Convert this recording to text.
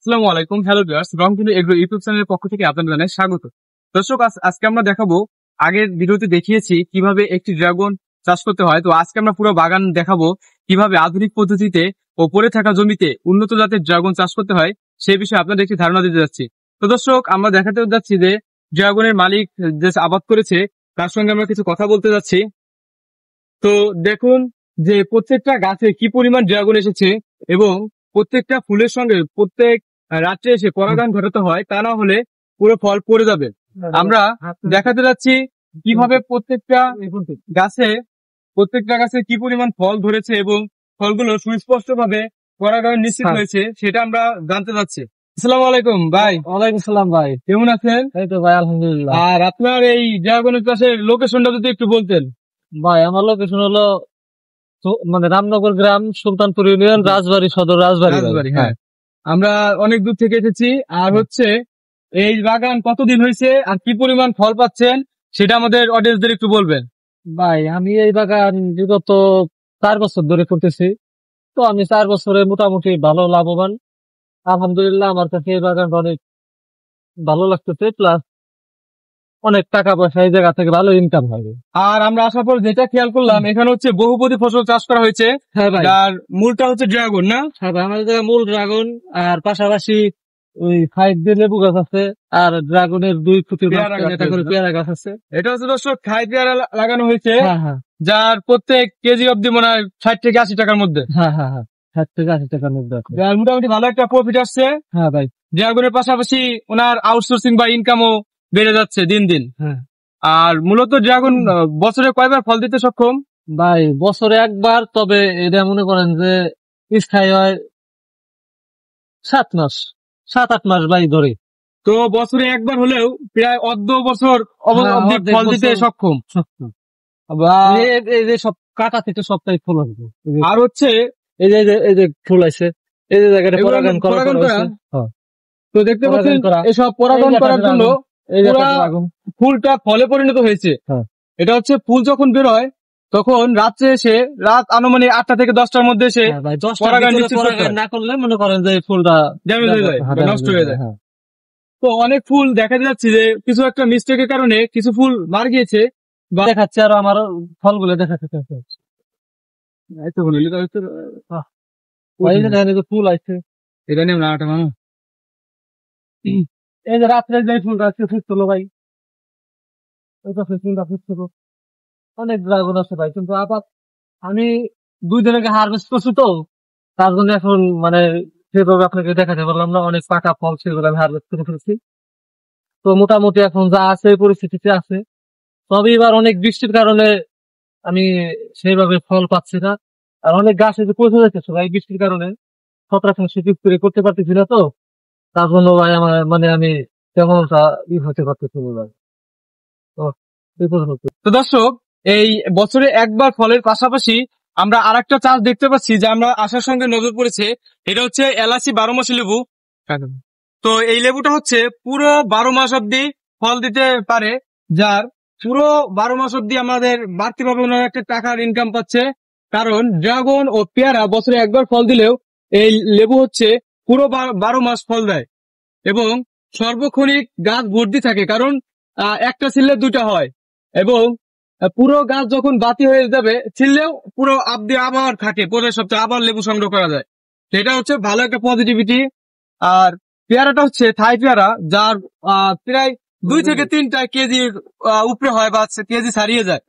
আসসালামু আলাইকুম, hello viewers, রংধনু এগ্রো ইউটিউব চ্যানেলের পক্ষ থেকে আপনাদের জানাই স্বাগত। দর্শক, আজকে আমরা দেখাবো, আগের ভিডিওতে দেখিয়েছি কিভাবে একটি ড্রাগন চাষ করতে হয়। তো আজকে আমরা পুরো বাগান দেখাবো কিভাবে আধুনিক পদ্ধতিতে ও পড়ে থাকা জমিতে উন্নত জাতের ড্রাগন চাষ করতে হয়, সেই বিষয়ে আপনাদের একটি ধারণা দিতে যাচ্ছি। তো দর্শক, আমরা দেখাতে যাচ্ছি যে ড্রাগনের মালিক যে আবাদ করেছে তার সঙ্গে আমরা কিছু কথা বলতে যাচ্ছি। তো দেখুন যে প্রত্যেকটা গাছে কি পরিমাণ ড্রাগন এসেছে এবং প্রত্যেকটা ফুলের সঙ্গে প্রত্যেক রাত্রে এসে পরাগায়ন ঘটাতে হয়, তা না হলে পুরো ফল পড়ে যাবে। আমরা দেখাতে যাচ্ছি কিভাবে প্রত্যেকটা গাছে কি পরিমাণ ফল ধরেছে এবং ফলগুলো সুস্পষ্ট ভাবে পরাগায়ন নিশ্চিত হয়েছে, সেটা আমরা জানতে চাচ্ছি। আসসালামু আলাইকুম ভাই। ওয়ালাইকুম সালাম ভাই, কেমন আছেন? এই তো ভাই আলহামদুলিল্লাহ। আর আপনার এই ড্রাগনের চাষের লোকেশনটা যদি একটু বলতেন। ভাই আমার লোকেশন হলো মানে রামনগর গ্রাম, সুলতানপুর ইউনিয়ন, রাজবাড়ী সদর, রাজবাড়ী। হ্যাঁ, আমরা অনেক দূর থেকে এসেছি। আর হচ্ছে এই বাগান কতদিন হয়েছে আর কি পরিমাণ ফল পাচ্ছেন সেটা আমাদের অডিয়েন্সদের একটু বলবেন। ভাই আমি এই বাগান বিগত 4 বছর ধরে করতেছি। তো আমি 4 বছরে মোটামুটি ভালো লাভবান আলহামদুলিল্লাহ। আমার কাছে এই বাগানটা অনেক ভালো লাগতেছে, প্লাস অনেক টাকা পয়সা এই জায়গা থেকে ভালো ইনকাম হবে। আর আমরা আসার পর যেটা খেয়াল করলাম, এখানে হচ্ছে বহুপদী ফসল চাষ করা হয়েছে। হ্যাঁ ভাই, আর মূলটা হচ্ছে ড্রাগন, না? হ্যাঁ ভাই, আমাদের জায়গায় মূল ড্রাগন, আর পাশাপাশি ওই সাইড দিয়ে লেবু গাছ আছে, আর ড্রাগনের 2 ফুটের পেয়ারা গাছ আছে। এটা হচ্ছে দর্শক খাই পেয়ারা লাগানো হয়েছে, হ্যাঁ হ্যাঁ যার প্রত্যেক কেজি অব্দি মনে হয় 60 থেকে 80 টাকার মধ্যে। হ্যাঁ হ্যাঁ হ্যাঁ 60 থেকে 80 টাকার মধ্যে আছে। আর মোটামুটি ভালো একটা প্রফিট আসছে। হ্যাঁ ভাই, ড্রাগনের পাশাপাশি ওনার আউটসোর্সিং বা ইনকামও বেড়ে যাচ্ছে দিন দিন। হ্যাঁ। আর মূলত ড্রাগন বছরে কয়বার ফল দিতে সক্ষম? ভাই বছরে একবার, তবে এটা মনে করেন যে স্থায়ী হয় 7 মাস ভাই ধরে। তো বছরে একবার হলেও প্রায় অর্ধ বছর অবধি ফল দিতে সক্ষম। এই যে সব কাটা থেকে সবটাই ফুল আসবে। আর হচ্ছে এই যে ফুল আছে, এই যে জায়গাটা পরাগায়ন করা হয়েছে। তো দেখতে পাচ্ছেন এসব পরাগায়ন করার জন্য ফুলটা ফলে পরিণত হয়েছে। এটা হচ্ছে ফুল যখন বের হয় তখন রাত্রে এসে রাত আনুমানিক 8টা থেকে 10টার মধ্যে এসে পরাগায়ন না করলে মনে করেন যে ফুলটা ড্যামেজ হয়ে যায়, নষ্ট হয়ে যায়। তো অনেক ফুল দেখা যাচ্ছে যে কিছু একটা মিস্টেকের কারণে কিছু ফুল মারা গিয়েছে। দেখাচ্ছে আর আমার ফলগুলো দেখাচ্ছে ফুল আছে। এটা নিয়ে না এই যে রাত্রে যে ফুলটা আছে ফুটছিল ভাই, অনেক ড্রাগন আছে ভাই, কিন্তু আবার আমি 2 দিন আগে হারভেস্ট করছি, তো তার জন্য এখন মানে সেভাবে আপনাকে দেখাতে পারলাম না। অনেক পাকা ফল সেগুলো আমি হারভেস্ট করে ফেলছি। তো মোটামুটি এখন যা আছে পরিস্থিতিতে আছে। তবে এবার অনেক বৃষ্টির কারণে আমি সেইভাবে ফল পাচ্ছি না, আর অনেক গাছ এসে পচে যাচ্ছে ভাই বৃষ্টির কারণে। ছত্রাক করে করতে পারতেছি না, তো তার জন্য ভাই আমার মানে আমি তেমন হতে পারতেছি ভাই। তো দর্শক, এই বছরে একবার ফলের পাশাপাশি আমরা আরেকটা চাষ দেখতে পাচ্ছি যে আমরা আসার সঙ্গে নজর পড়েছে। এটা হচ্ছে এলাচি 12 মাসি লেবু। তো এই লেবুটা হচ্ছে পুরো 12 মাস অব্দি ফল দিতে পারে, যার পুরো 12 মাস অব্দি আমাদের বাড়তি ভাবে একটা টাকার ইনকাম পাচ্ছে। কারণ ড্রাগন ও পেয়ারা বছরে একবার ফল দিলেও এই লেবু হচ্ছে পুরো 12 মাস ফল দেয় এবং সর্বক্ষণিক গাছ ভর্তি থাকে। কারণ একটা ছিললে 2টা হয় এবং পুরো গাছ যখন বাতি হয়ে যাবে ছিললেও পুরো আবদি আবার থাকে, পরের সপ্তাহে আবার লেবু সংগ্রহ করা যায়। সেটা হচ্ছে ভালো একটা পজিটিভিটি। আর পেয়ারাটা হচ্ছে থাই পেয়ারা, যার প্রায় 2 থেকে 3টা কেজির উপরে হয় বা কেজি ছাড়িয়ে যায়।